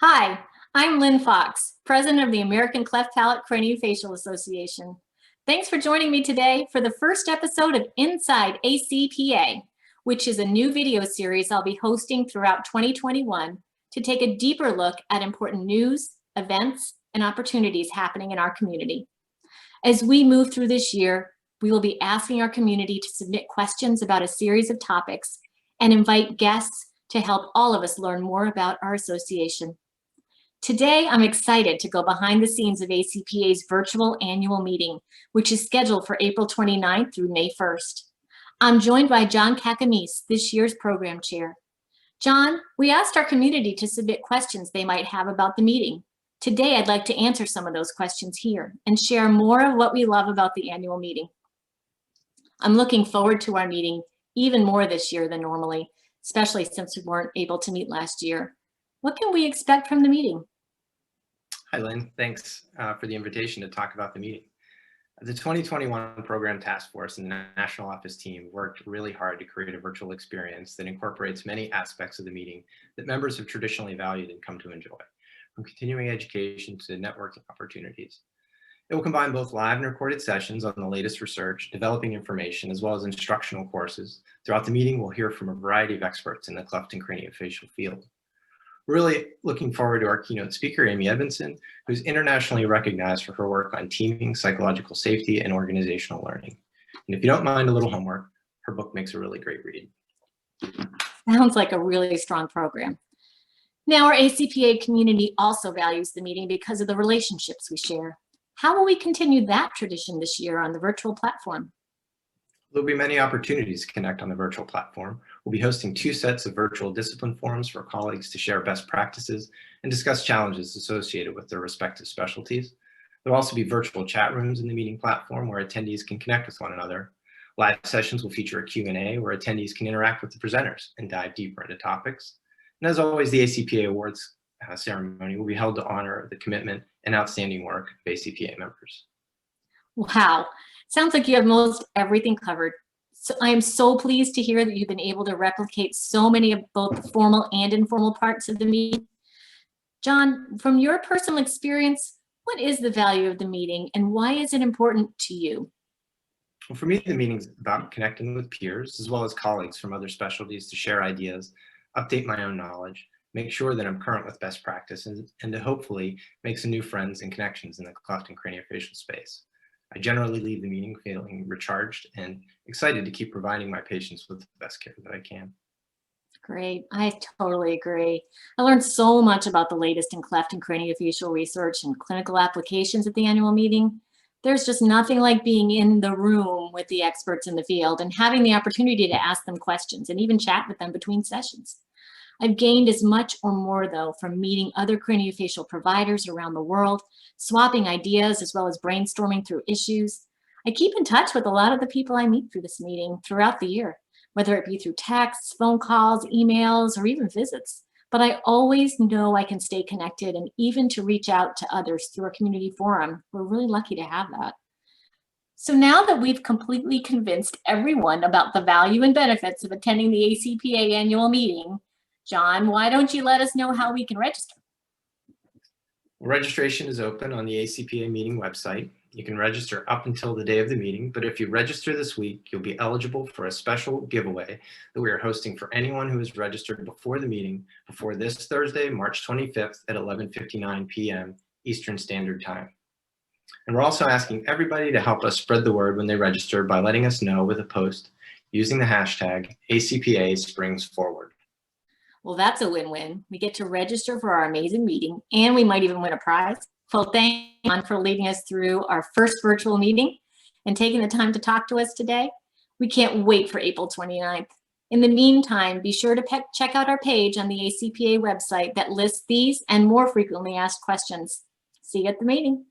Hi, I'm Lynn Fox, President of the American Cleft Palate Craniofacial Association. Thanks for joining me today for the first episode of Inside ACPA, which is a new video series I'll be hosting throughout 2021 to take a deeper look at important news, events, and opportunities happening in our community. As we move through this year, we will be asking our community to submit questions about a series of topics and invite guests to help all of us learn more about our association. Today, I'm excited to go behind the scenes of ACPA's virtual annual meeting, which is scheduled for April 29th through May 1st. I'm joined by John Kakamis, this year's program chair. John, we asked our community to submit questions they might have about the meeting. Today, I'd like to answer some of those questions here and share more of what we love about the annual meeting. I'm looking forward to our meeting even more this year than normally, especially since we weren't able to meet last year. What can we expect from the meeting? Hi, Lynn. Thanks for the invitation to talk about the meeting. The 2021 Program Task Force and the National Office team worked really hard to create a virtual experience that incorporates many aspects of the meeting that members have traditionally valued and come to enjoy, from continuing education to networking opportunities. It will combine both live and recorded sessions on the latest research, developing information, as well as instructional courses. Throughout the meeting, we'll hear from a variety of experts in the cleft and craniofacial field. Really looking forward to our keynote speaker, Amy Edmondson, who's internationally recognized for her work on teaming, psychological safety, and organizational learning. And if you don't mind a little homework, her book makes a really great read. Sounds like a really strong program. Now, our ACPA community also values the meeting because of the relationships we share. How will we continue that tradition this year on the virtual platform? There'll be many opportunities to connect on the virtual platform. We'll be hosting 2 sets of virtual discipline forums for colleagues to share best practices and discuss challenges associated with their respective specialties. There'll also be virtual chat rooms in the meeting platform where attendees can connect with one another. Live sessions will feature a Q&A where attendees can interact with the presenters and dive deeper into topics. And as always, the ACPA Awards ceremony will be held to honor the commitment and outstanding work of ACPA members. Wow, sounds like you have most everything covered. So I am so pleased to hear that you've been able to replicate so many of both the formal and informal parts of the meeting. John, from your personal experience, what is the value of the meeting and why is it important to you? Well, for me, the meeting's about connecting with peers as well as colleagues from other specialties to share ideas, update my own knowledge, make sure that I'm current with best practices, and to hopefully make some new friends and connections in the cleft and craniofacial space. I generally leave the meeting feeling recharged and excited to keep providing my patients with the best care that I can. Great, I totally agree. I learned so much about the latest in cleft and craniofacial research and clinical applications at the annual meeting. There's just nothing like being in the room with the experts in the field and having the opportunity to ask them questions and even chat with them between sessions. I've gained as much or more, though, from meeting other craniofacial providers around the world, swapping ideas, as well as brainstorming through issues. I keep in touch with a lot of the people I meet through this meeting throughout the year, whether it be through texts, phone calls, emails, or even visits. But I always know I can stay connected and even to reach out to others through a community forum. We're really lucky to have that. So now that we've completely convinced everyone about the value and benefits of attending the ACPA annual meeting, John, why don't you let us know how we can register? Registration is open on the ACPA meeting website. You can register up until the day of the meeting, but if you register this week, you'll be eligible for a special giveaway that we are hosting for anyone who is registered before the meeting, before this Thursday, March 25th at 11:59 p.m. Eastern Standard Time. And we're also asking everybody to help us spread the word when they register by letting us know with a post using the hashtag ACPA Springs Forward. Well, that's a win-win. We get to register for our amazing meeting, and we might even win a prize. So thank you, John, for leading us through our first virtual meeting and taking the time to talk to us today. We can't wait for April 29th. In the meantime, be sure to check out our page on the ACPA website that lists these and more frequently asked questions. See you at the meeting.